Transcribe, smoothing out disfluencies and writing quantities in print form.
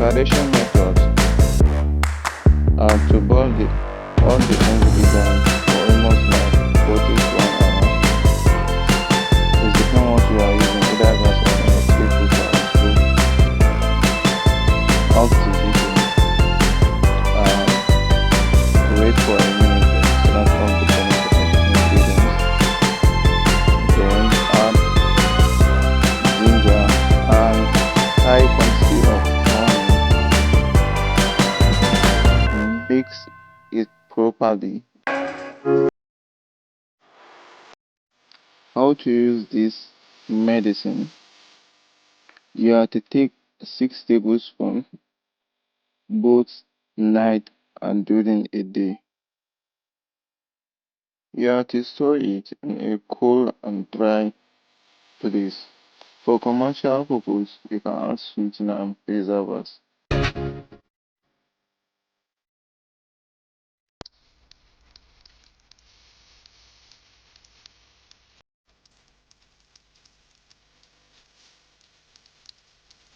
Gradation methods are to boil all the ingredients for almost like 40 to 1 hour. It depends what you are using, either gas or electric cooker or stove. Up to heating. Wait for a minute so that all the ingredients. Then add ginger and high quantity of honey. Mix it properly. How to use this medicine? You have to take 6 tablespoons both night and during a day. You have to store it in a cool and dry place. For commercial purpose, you can add sweetener and preservers.